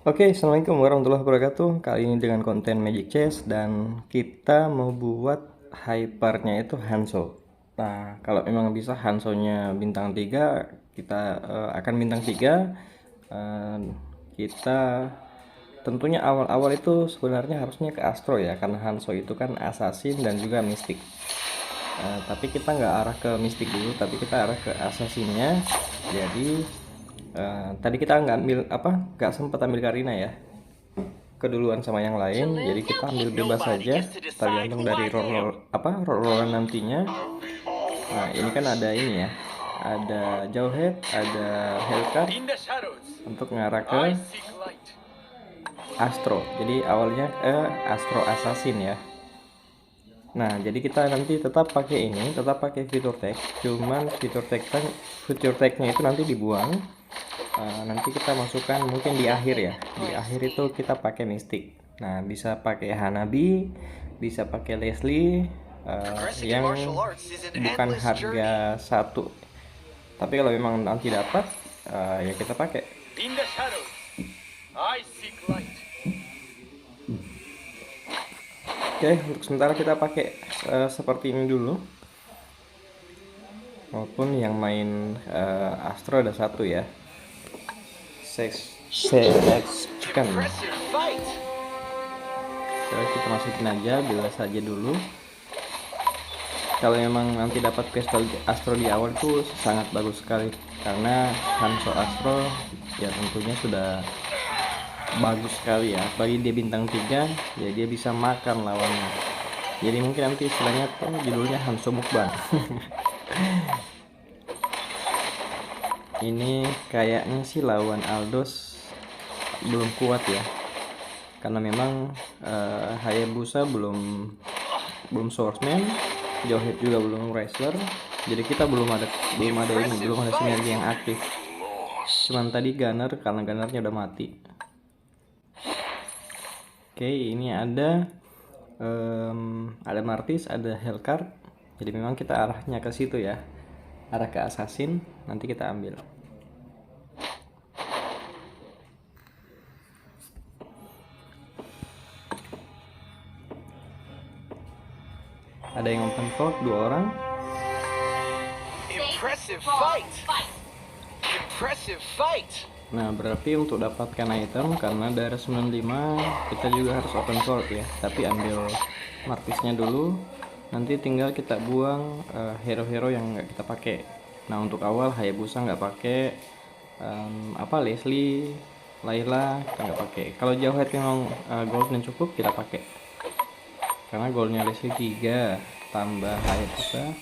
Oke, assalamualaikum warahmatullahi wabarakatuh. Kali ini dengan konten Magic Chess dan kita mau buat hypernya itu Hanzo. Nah, kalau memang bisa Hanzo-nya bintang 3, kita akan bintang 3. Eh, kita tentunya awal-awal itu sebenarnya harusnya ke Astro ya, karena Hanzo itu kan assassin dan juga mistik. Tapi kita nggak arah ke mistik dulu, tapi kita arah ke assassinnya. Jadi tadi kita nggak sempat ambil Karina ya, keduluan sama yang lain, jadi kita ambil bebas saja tergantung dari roll nantinya. Nah, ini kan ada ini ya, ada Jawhead, ada Hellcard untuk ngarah ke Astro. Jadi awalnya Astro Assassin ya. Nah, jadi kita nanti tetap pakai ini, tetap pakai fitur tag, cuman fitur tagnya itu nanti dibuang. Nanti kita masukkan mungkin di akhir ya, di akhir itu kita pakai Mystic. Nah, bisa pakai Hanabi, bisa pakai Leslie, yang bukan harga satu, tapi kalau memang nanti dapat, ya kita pakai. Oke, untuk sementara kita pakai seperti ini dulu, walaupun yang main Astro ada satu ya, selection. Kita masukin aja, bilas saja dulu. Kalau memang nanti dapat kristal Astro di awal itu sangat bagus sekali, karena Hanzo Astro ya tentunya sudah bagus sekali ya, bagi dia bintang 3 ya, dia bisa makan lawannya. Jadi mungkin nanti istilahnya tuh judulnya Hanzo Mukbang. Ini kayaknya sih lawan Aldos belum kuat ya, karena memang Hayabusa belum swordsman, Jawhead juga belum wrestler, jadi kita belum ada sinergi yang aktif. Cuman tadi Gunner, karena Gunnernya udah mati. Oke, ini ada Martis, ada Hellcard. Jadi memang kita arahnya ke situ ya, arah ke assassin. Nanti kita ambil. Ada yang open vote 2 orang. Nah, berarti untuk dapatkan item, karena darah 95 kita juga harus open vote ya, tapi ambil Martisnya dulu. Nanti tinggal kita buang hero-hero yang nggak kita pakai. Nah, untuk awal Hayabusa nggak pakai, Leslie, Layla kita nggak pakai. Kalau Jawhead memang goldnya cukup, kita pakai, karena goldnya Leslie 3 tambah Hayabusa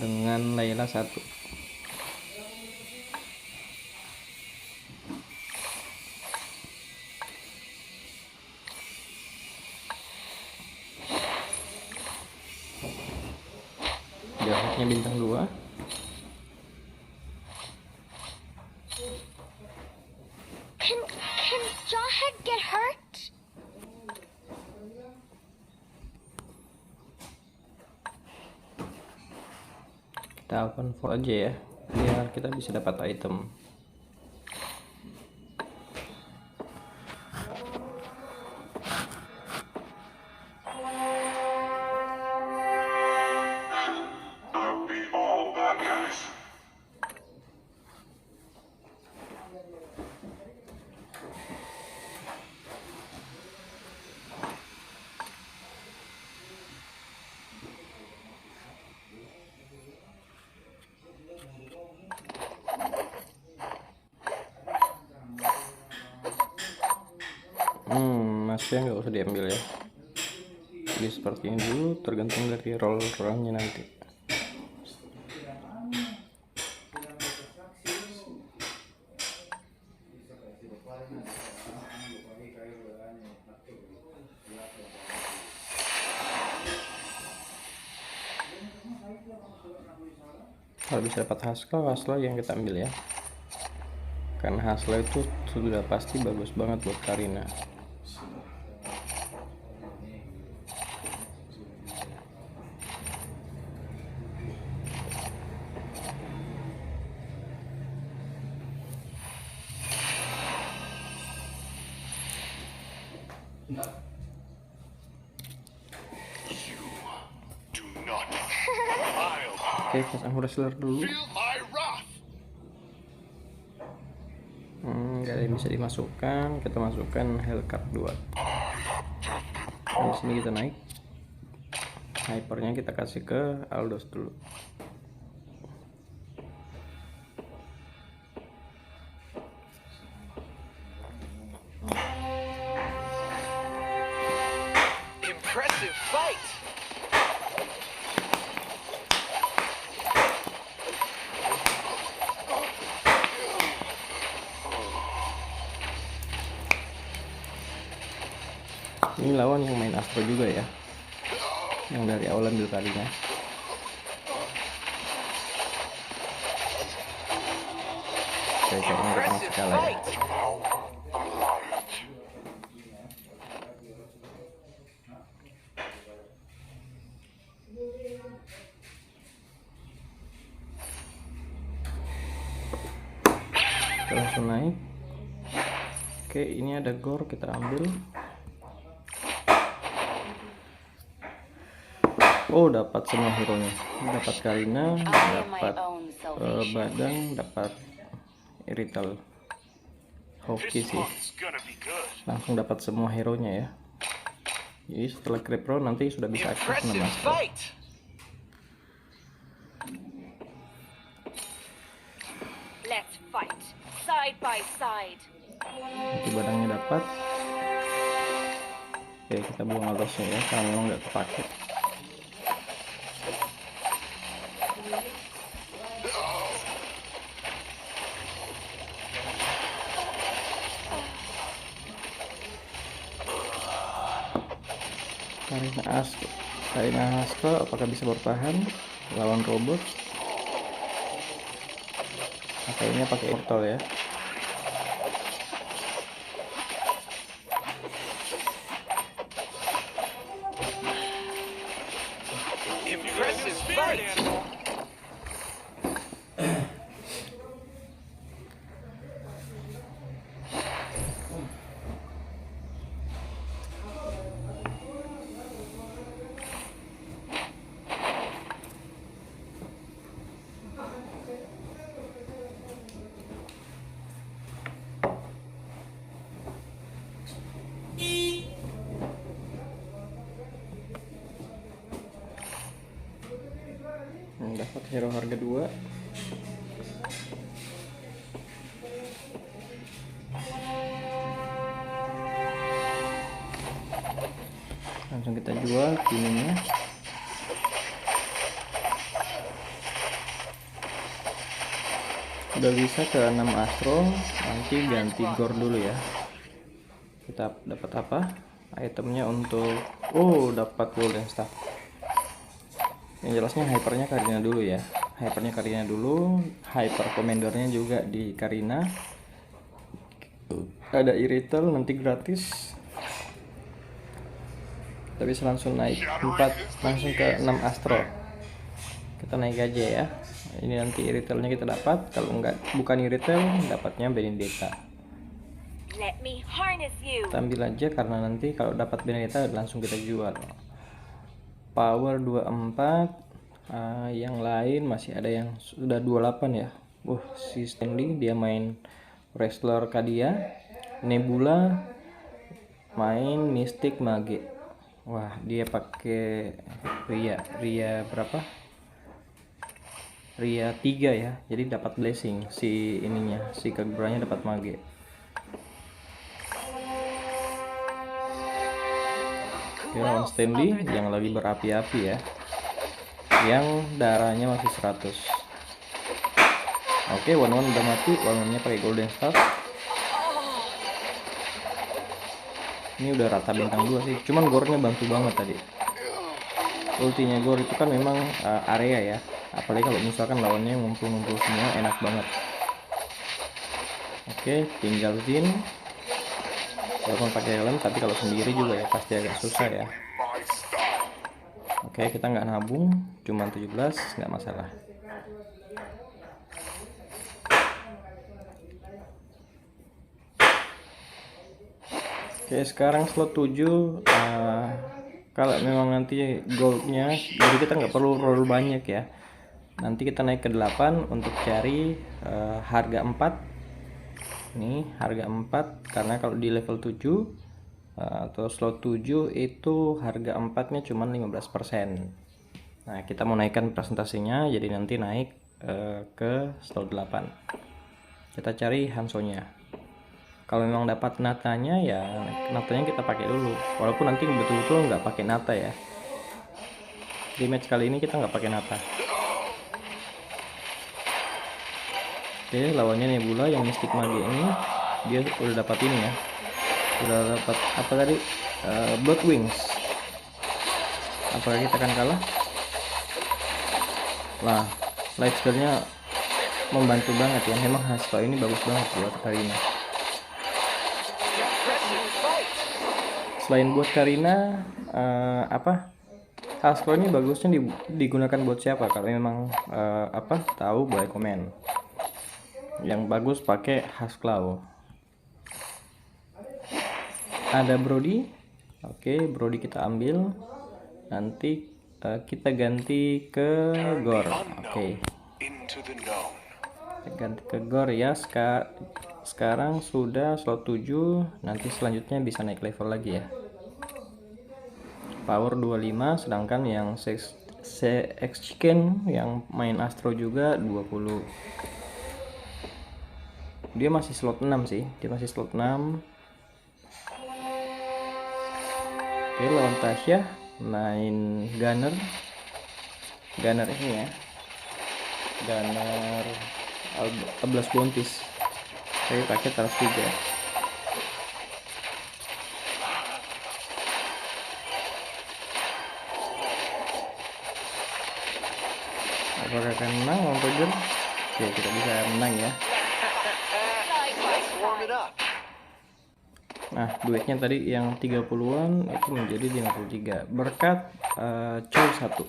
dengan Layla 1. Jawheadnya bintang 2. Can Jawhead get hurt? Kita open for aja ya, biar kita bisa dapat item. Masnya nggak usah diambil ya, jadi seperti ini dulu, tergantung dari roll-rollnya nanti. Kalau bisa dapat Haskell yang kita ambil ya, karena Haskell itu sudah pasti bagus banget buat Karina. Do not defile Oke, pasang wrestler dulu. my wrath. Nggak ada yang bisa dimasukkan. Kita masukkan Hellcat 2. Di sini kita naik. Hypernya kita kasih ke Aldos dulu. Impressive fight. Ini lawan yang main Astro juga ya, yang dari awal ambil kalinya. Oke, kayaknya kita masih kalah ya. Kita langsung naik. Oke, ini ada gore, kita ambil. Oh, dapat semua hero nya. Dapat Karina, dapat Badang, dapat Irital. Hoki sih. One's gonna be good. Langsung dapat semua hero nya ya. Jadi setelah Kripro nanti sudah bisa aktif 6 Impressive Astro. fight. Let's fight side by side. Nanti Badangnya dapat. Oke, kita buang Aldosnya ya, karena memang nggak kepake. Karina Astro apakah bisa bertahan lawan robot? Kayaknya pakai portal ya. Impressive fight. Dapat hero harga 2. Langsung kita jual ininya. Udah bisa ke 6 Astro, nanti ganti gore dulu ya. Kita dapat apa? Itemnya untuk dapat golden staff. Yang jelasnya hypernya Karina dulu ya. Hypernya Karina dulu, hyper commandernya juga di Karina. Ada Irital nanti gratis. Kita bisa langsung naik 4, langsung ke 6 Astro. Kita naik aja ya. Ini nanti Iritalnya kita dapat, kalau enggak bukan Irital dapatnya Benedetta. Let me harness you. Kita ambil aja karena nanti kalau dapat Benedetta langsung kita jual. Power 24. Yang lain masih ada yang sudah 28 ya. Si Stanley dia main wrestler Kadia. Nebula main Mystic Mage. Wah, dia pakai Ria berapa? Ria 3 ya. Jadi dapat blessing si ininya, si kegurannya dapat Mage. Oke, lawan Stanley yang lagi berapi-api ya. Yang darahnya masih 100. Oke, One udah mati, One-nya pakai golden staff. Ini udah rata bintang 2 sih, cuman gore-nya bantu banget tadi. Ultinya gore itu kan memang area ya, apalagi kalau misalkan lawannya ngumpul-ngumpul semua, enak banget. Oke, tinggal Zin. Walaupun pakai helm, tapi kalau sendiri juga ya pasti agak susah ya. Oke, kita nggak nabung, cuma 17, nggak masalah. Oke, sekarang slot 7. Kalau memang nanti goldnya, jadi kita nggak perlu roll banyak ya. Nanti kita naik ke 8 untuk cari harga 4. Ini harga 4, karena kalau di level 7 atau slot 7 itu harga 4-nya cuma 15%. Nah, kita mau naikkan presentasinya, jadi nanti naik ke slot 8. Kita cari Hanso-nya. Kalau memang dapat natanya ya natanya kita pakai dulu, walaupun nanti betul-betul nggak pakai nata ya. Di match kali ini kita nggak pakai nata. Oke, lawannya Nebula yang Mystic Mage ini, dia udah dapat ini ya, udah dapat apa tadi, Blood Wings. Apakah kita akan kalah? Wah, life skill-nya membantu banget ya. Memang Haskell ini bagus banget buat Karina. Selain buat Karina, Haskell ini bagusnya digunakan buat siapa? Kalau memang tahu boleh komen. Yang bagus pakai Haskell. Ada Brody. Oke, Brody kita ambil. Nanti kita ganti ke Gore. Oke. Into the known. Ganti ke Gore ya. Sekarang sudah slot 7. Nanti selanjutnya bisa naik level lagi ya. Power 25, sedangkan yang CX Chicken yang main Astro juga 20. Dia masih slot 6 sih. Dia masih slot 6. Oke, lawan Tasya main Gunner ini ya, Gunner 11 bontis. Saya pakai taras 3. Apakah akan menang lawan Roger? Oke, kita bisa menang ya. Warm it up. Nah, duitnya tadi yang 30-an itu menjadi 53 berkat Chow 1.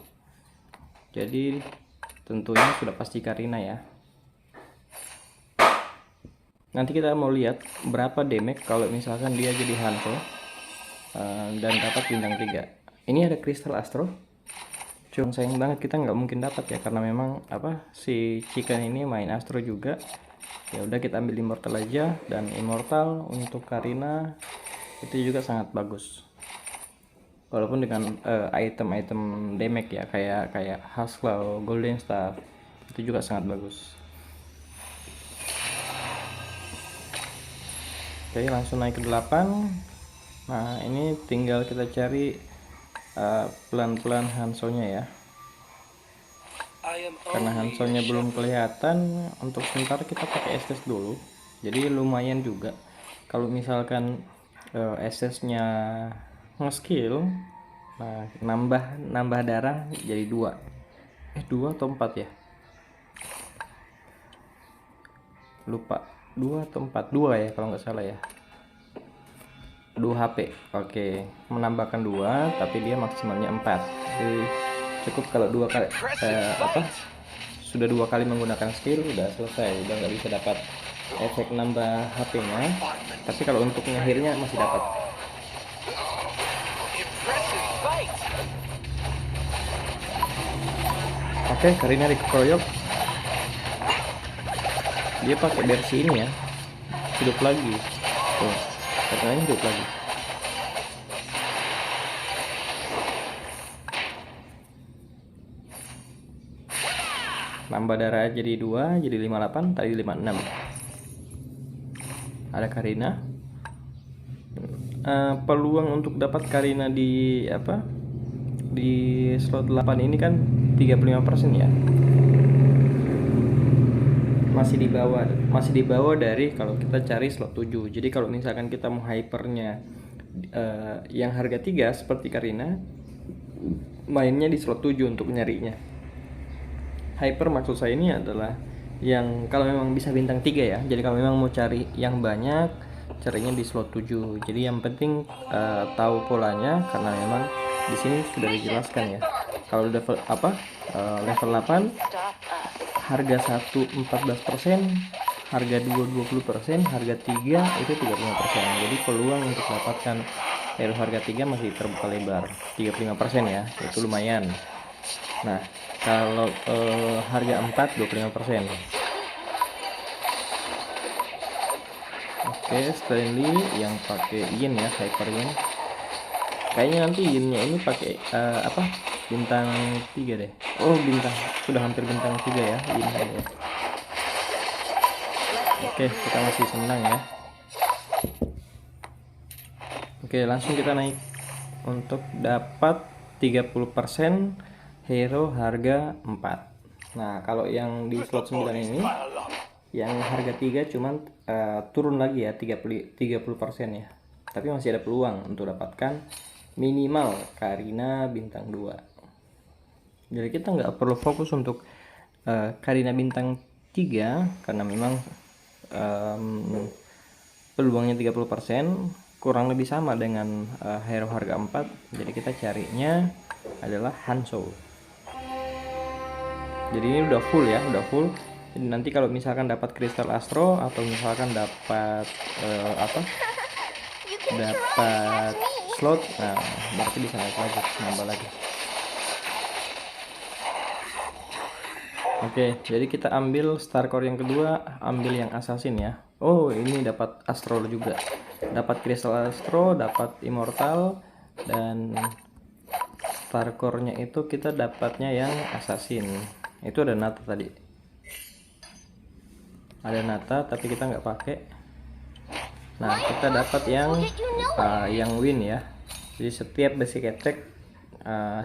Jadi tentunya sudah pasti Karina ya. Nanti kita mau lihat berapa damage kalau misalkan dia jadi Hanzo dan dapat bintang 3. Ini ada Crystal Astro. Cuma sayang banget kita nggak mungkin dapat ya, karena memang si Chicken ini main Astro juga. Ya udah, kita ambil Immortal aja, dan Immortal untuk Karina itu juga sangat bagus. Walaupun dengan item-item damage ya, kayak Haskell, Golden Staff, itu juga sangat bagus. Oke, langsung naik ke 8. Nah, ini tinggal kita cari pelan-pelan Hanso-nya ya. Karena Hanso-nya belum kelihatan, untuk sementara kita pakai SS dulu. Jadi lumayan juga. Kalau misalkan SS-nya nge-skill, nah nambah darah jadi 2. 2 atau 4 ya? Lupa. 2 atau 4? 2 ya kalau nggak salah ya. 2 HP. Oke, menambahkan 2 tapi dia maksimalnya 4. Jadi cukup kalau 2 kali sudah 2 kali menggunakan skill udah selesai, udah nggak bisa dapat efek nambah HP-nya. Tapi kalau untuk akhirnya masih dapat. Oke, Karina dikeroyok. Dia pakai versi ini ya, hidup lagi. Tuh, katanya hidup lagi. Nambah darah jadi 2, jadi 58, tadi 56. Ada Karina. Peluang untuk dapat Karina di slot 8 ini kan 35% ya. Masih di bawah dari kalau kita cari slot 7. Jadi kalau misalkan kita mau hypernya yang harga 3 seperti Karina, mainnya di slot 7 untuk nyarinya. Hyper maksud saya ini adalah yang kalau memang bisa bintang 3 ya. Jadi kalau memang mau cari yang banyak, carinya di slot 7. Jadi yang penting tahu polanya, karena memang di sini sudah dijelaskan ya. Kalau level 8 harga 1 14%, harga 2 20%, harga 3 itu 35%. Jadi peluang untuk dapatkan hero harga 3 masih terbuka lebar. 35% ya, itu lumayan. Nah, kalau harga 4 25%. Oke, Stanley yang pakai Yin ya, Hyper Yin. Kayaknya nanti Yinnya ini pakai apa? Bintang 3 deh. Oh, bintang sudah hampir bintang 3 ya, Yin ya. Oke, kita masih senang ya. Oke, langsung kita naik untuk dapat 30% hero harga 4. Nah, kalau yang di slot 9 ini yang harga 3 cuman turun lagi ya 30% ya. Tapi masih ada peluang untuk dapatkan minimal Karina bintang 2. Jadi kita nggak perlu fokus untuk Karina bintang 3 karena memang peluangnya 30%, kurang lebih sama dengan hero harga 4. Jadi kita carinya adalah Hanzo. Jadi ini udah full ya, udah full. Jadi nanti kalau misalkan dapat kristal astro atau misalkan dapat dapat slot, nah berarti bisa naik lagi, nambah lagi. Oke, jadi kita ambil star core yang kedua, ambil yang assassin ya. Oh, ini dapat astro juga, dapat kristal astro, dapat immortal, dan star core-nya itu kita dapatnya yang assassin. Itu ada Nata tadi, ada Nata tapi kita nggak pakai. Nah, kita dapat yang win ya. Jadi setiap basic attack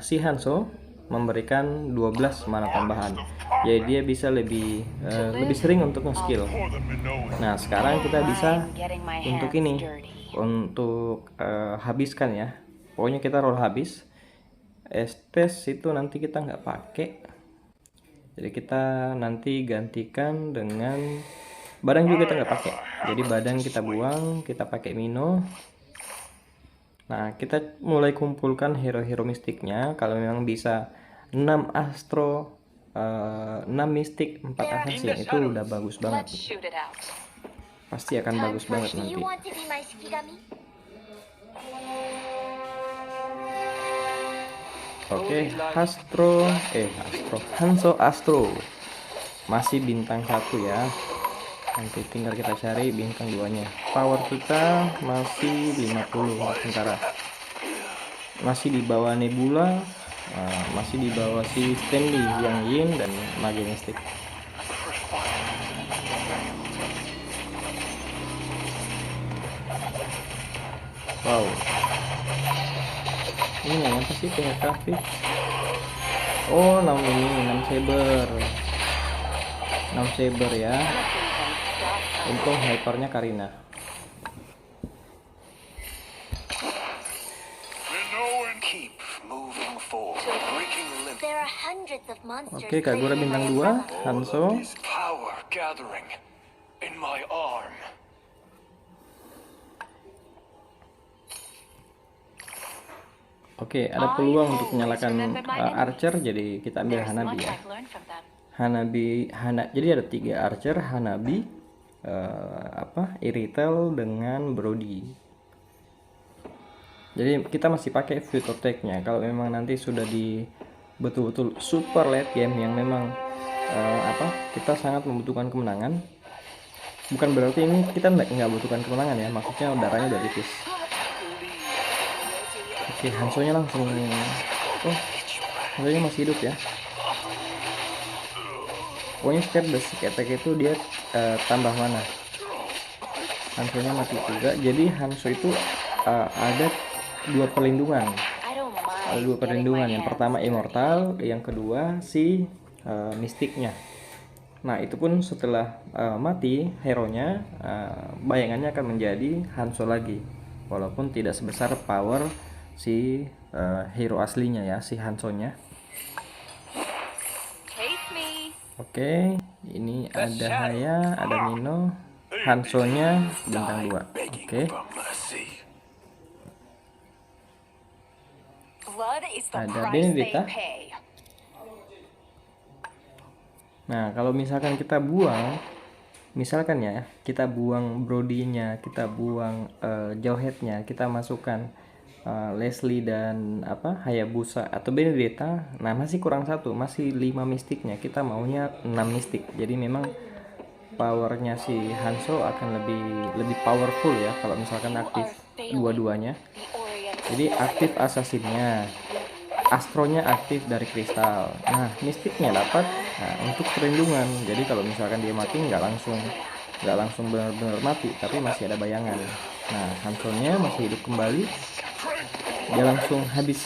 si Hanzo memberikan 12 mana tambahan. Jadi dia bisa lebih sering untuk nge-skill. Nah, sekarang kita bisa untuk ini, untuk habiskan ya. Pokoknya kita roll habis. Estes itu nanti kita nggak pakai. Jadi kita nanti gantikan dengan badang juga kita nggak pakai. Jadi badang kita buang, kita pakai Mino. Nah, kita mulai kumpulkan hero-hero mistiknya. Kalau memang bisa 6 astro, 6 mistik, 4 assassin, itu udah bagus banget. Let's shoot it out. Pasti akan bagus banget nanti. Oke, Hanzo Astro masih bintang 1 ya. Nanti tinggal kita cari bintang 2-nya. Power kita masih 50 sementara. Masih di bawah Nebula, masih di bawah si Stanley yang Yin dan Majestic. Wow. Ini yang apa sih kayak grafik? Oh, 6 saber. 6 saber ya. Untung hypernya Karina. Keep moving forward, breaking limits. There are hundreds of monsters. Oke, Kagura bintang 2, Hanzo. Is power gathering in my arm. Oke, ada peluang untuk menyalakan archer, jadi kita ambil Hanabi ya. Jadi ada 3 archer, Hanabi, Iritel dengan Brody. Jadi kita masih pakai Fruit Attack-nya. Kalau memang nanti sudah di betul-betul super late game yang memang kita sangat membutuhkan kemenangan. Bukan berarti ini kita nggak butuhkan kemenangan ya, maksudnya darahnya udah tipis. Oke, Hanzo-nya langsung. Oh, Hanzo-nya masih hidup ya. Pokoknya setiap basic attack itu dia tambah mana. Hanzo-nya mati juga. Jadi Hanzo itu ada 2 perlindungan. Ada 2 perlindungan. Yang pertama immortal, yang kedua si mistiknya. Nah, itu pun setelah mati hero-nya, bayangannya akan menjadi Hanzo lagi. Walaupun tidak sebesar power si hero aslinya ya, si Hanzo-nya. Oke, ini ada Haya, ada Mino, Hanzo-nya bintang 2. Oke. Ada Benedetta. Nah, kalau misalkan kita buang misalkan ya kita buang Brody-nya, kita buang Jawhead-nya, kita masukkan Leslie dan Hayabusa atau Benedetta, nah masih kurang satu, masih 5 mistiknya, kita maunya 6 mistik. Jadi memang powernya si Hanzo akan lebih powerful ya kalau misalkan aktif dua-duanya. Jadi aktif assassinnya, astronya aktif dari kristal, nah mistiknya dapat untuk perlindungan. Jadi kalau misalkan dia mati nggak langsung benar-benar mati, tapi masih ada bayangan. Nah Hanzo-nya masih hidup kembali, dia langsung habis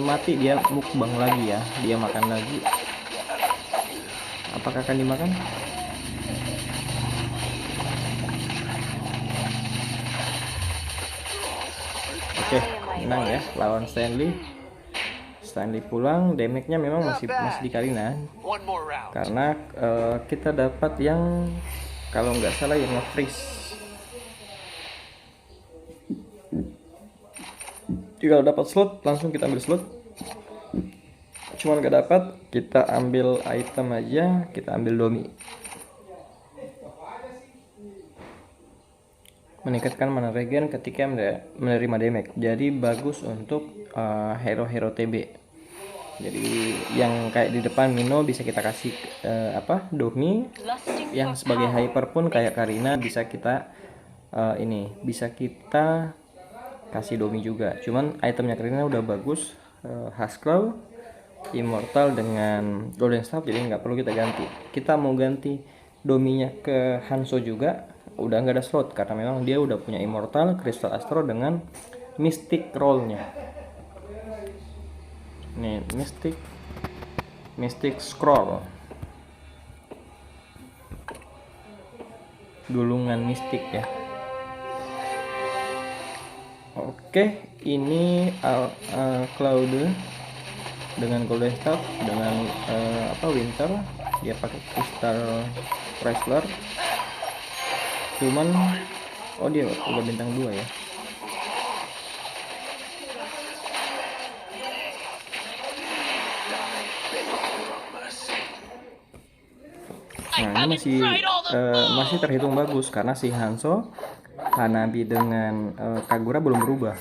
mati, dia mukbang lagi ya, dia makan lagi. Apakah akan dimakan? Oke, menang ya lawan Stanley pulang. Damage-nya memang masih di Karina, One more round. karena kita dapat yang kalau nggak salah yang nge-freeze. Jadi kalau dapat slot langsung kita ambil slot, cuman nggak dapat kita ambil item aja, kita ambil Domi. Meningkatkan mana regen ketika menerima damage, jadi bagus untuk hero-hero TB. Jadi yang kayak di depan Mino bisa kita kasih Domi, yang sebagai hyper pun kayak Karina bisa kita bisa kita kasih Domi juga. Cuman itemnya Karina udah bagus, Hasclaw, Immortal dengan Golden Staff, jadi nggak perlu kita ganti. Kita mau ganti Dominya ke Hanzo juga udah nggak ada slot, karena memang dia udah punya Immortal, Crystal Astro dengan Mystic Roll-nya. Nih Mystic Scroll, gulungan mistik ya. Oke, ini Claude dengan Golden Staff, dengan Winter, dia pakai Crystal Wrestler. Cuman dia udah bintang 2 ya. Nah ini masih terhitung bagus karena si Hanzo, Hanabi dengan Kagura belum berubah.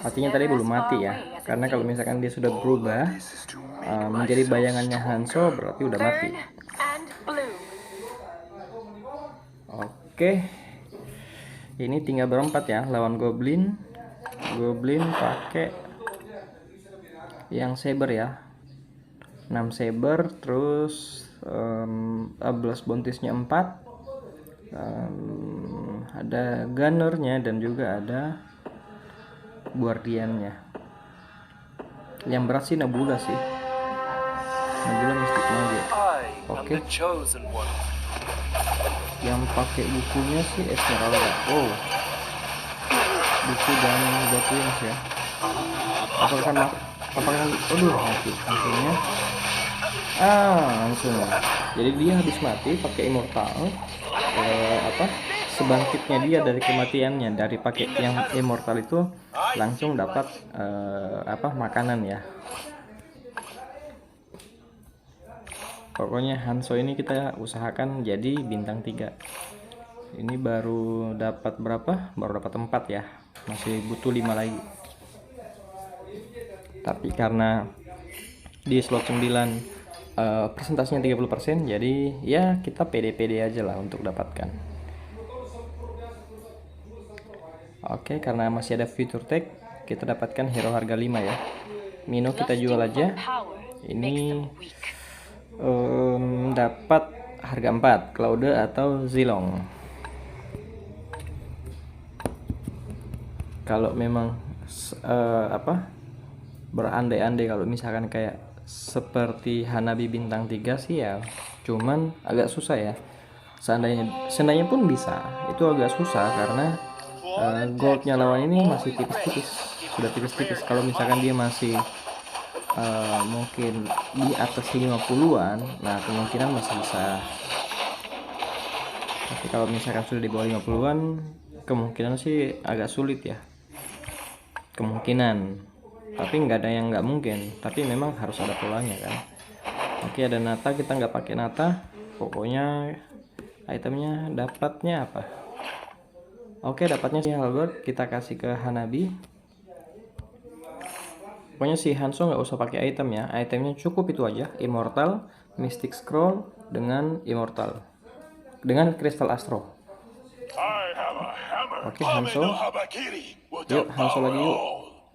Artinya tadi belum mati ya, karena kalau misalkan dia sudah berubah menjadi bayangannya Hanzo berarti udah mati. Oke, ini tinggal berempat ya lawan Goblin. Goblin pakai yang Saber ya, 6 Saber, terus Blast Bounties-nya 4, ada Gunner-nya dan juga ada Guardian-nya. Yang berat sih Nebula sih, Nebula Mystic Mage. Oke, yang pakai bukunya sih Esmeralda. Buku dan Batwings ya. Apakah mati langsungnya? Langsung. Jadi dia habis mati pakai Immortal. Sebangkitnya dia dari kematiannya, dari pakai yang Immortal itu langsung dapat makanan ya. Pokoknya Hanzo ini kita usahakan jadi bintang 3. Ini baru dapat berapa? Baru dapat 4 ya. Masih butuh 5 lagi. Tapi karena di slot 9 presentasinya 30%, jadi ya kita pede-pede aja lah untuk dapatkan. Oke, karena masih ada future tag, kita dapatkan hero harga 5 ya. Mino kita jual aja. Ini dapat harga 4, Claude atau Zilong. Kalau memang berandai-andai kalau misalkan kayak seperti Hanabi bintang 3 sih ya, cuman agak susah ya. Seandainya pun bisa, itu agak susah karena goldnya lawan ini masih tipis-tipis, sudah tipis-tipis. Kalau misalkan dia masih mungkin di atas 50-an, nah kemungkinan masih bisa. Tapi kalau misalkan sudah di bawah 50-an, kemungkinan sih agak sulit ya. Kemungkinan, tapi nggak ada yang nggak mungkin, tapi memang harus ada polanya kan. Oke, ada Nata, kita nggak pakai Nata, Pokoknya itemnya dapatnya apa? Oke, dapatnya si Halberd, kita kasih ke Hanabi. Pokoknya si Hanzo nggak usah pakai item ya, itemnya cukup itu aja, Immortal, Mystic Scroll dengan Immortal, dengan Crystal Astro. I have a hammer. Oke, Hanzo. Yuk, Hanzo lagi yuk.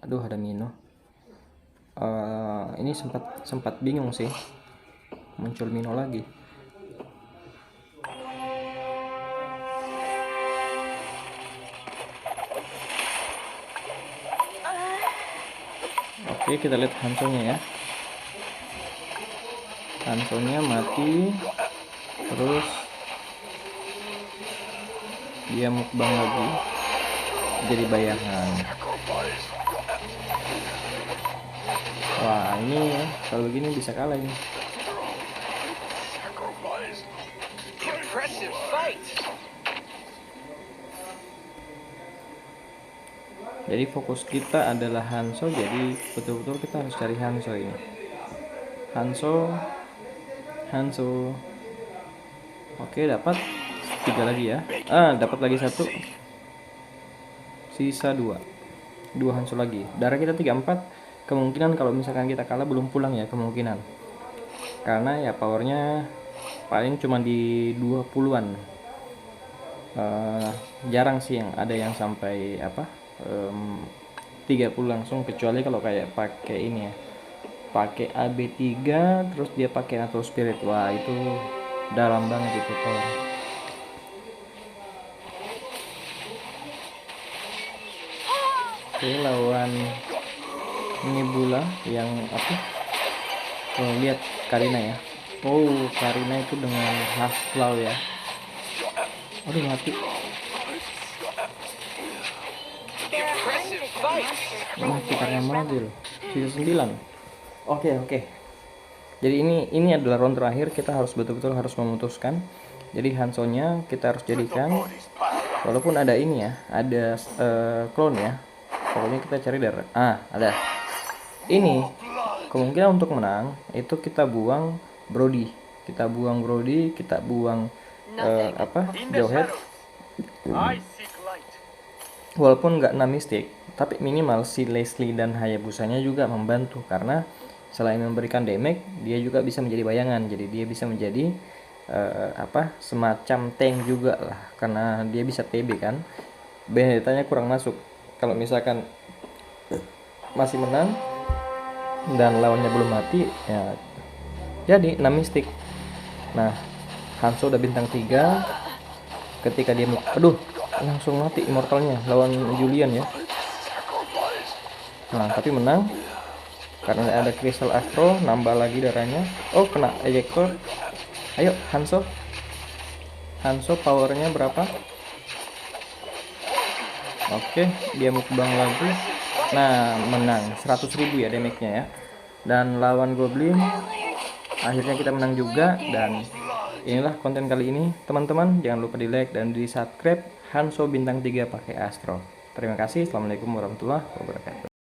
Aduh, ada Mino. Ini sempat bingung sih, muncul Mino lagi. Oke, kita lihat Hanzo-nya ya. Hanzo-nya mati, terus dia mukbang lagi, jadi bayangan. Wah, ini kalau gini bisa kalah ini. Impressive fight. Jadi fokus kita adalah Hanzo, jadi betul-betul kita harus cari Hanzo ini. Hanzo. Oke, dapat 3 lagi ya. Dapat lagi 1. Sisa 2 Hanzo lagi. Darah kita 34. Kemungkinan kalau misalkan kita kalah belum pulang ya, kemungkinan. Karena ya powernya paling cuma di 20-an. Jarang sih yang ada yang sampai 30 langsung, kecuali kalau kayak pakai ini ya, pakai AB3 terus dia pakai Natural Spirit. Wah, itu dalam banget itu power. Oke, lawan Nebula yang lihat Karina ya. Oh, Karina itu dengan Half-Claw ya. Aduh, mati. Mati karena Madil. Sisa 9. Oke. Jadi ini adalah round terakhir, kita harus betul-betul harus memutuskan. Jadi Hanzo-nya kita harus jadikan, walaupun ada ini ya, ada clone ya. Pokoknya kita cari dari ada. Ini kemungkinan untuk menang itu kita buang Brody. Kita buang Jawhead. I seek light. Walaupun nggak 6 mistik, tapi minimal si Leslie dan Hayabusanya juga membantu, karena selain memberikan damage, dia juga bisa menjadi bayangan. Jadi dia bisa menjadi semacam tank juga lah, karena dia bisa TB kan. Benedetta-nya kurang masuk. Kalau misalkan masih menang dan lawannya belum mati ya, jadi 6 mistik. Nah, Hanzo udah bintang 3. Ketika dia langsung mati immortalnya lawan Julian ya. Nah, tapi menang karena ada Crystal Astro, nambah lagi darahnya. Oh, kena ejector. Ayo Hanzo powernya berapa? Oke, dia mukbang lagi. Nah, menang 100.000 ya damage-nya ya. Dan lawan Goblin akhirnya kita menang juga. Dan inilah konten kali ini teman-teman. Jangan lupa di like dan di subscribe. Hanzo bintang 3 pakai Astro. Terima kasih. Assalamualaikum warahmatullahi wabarakatuh.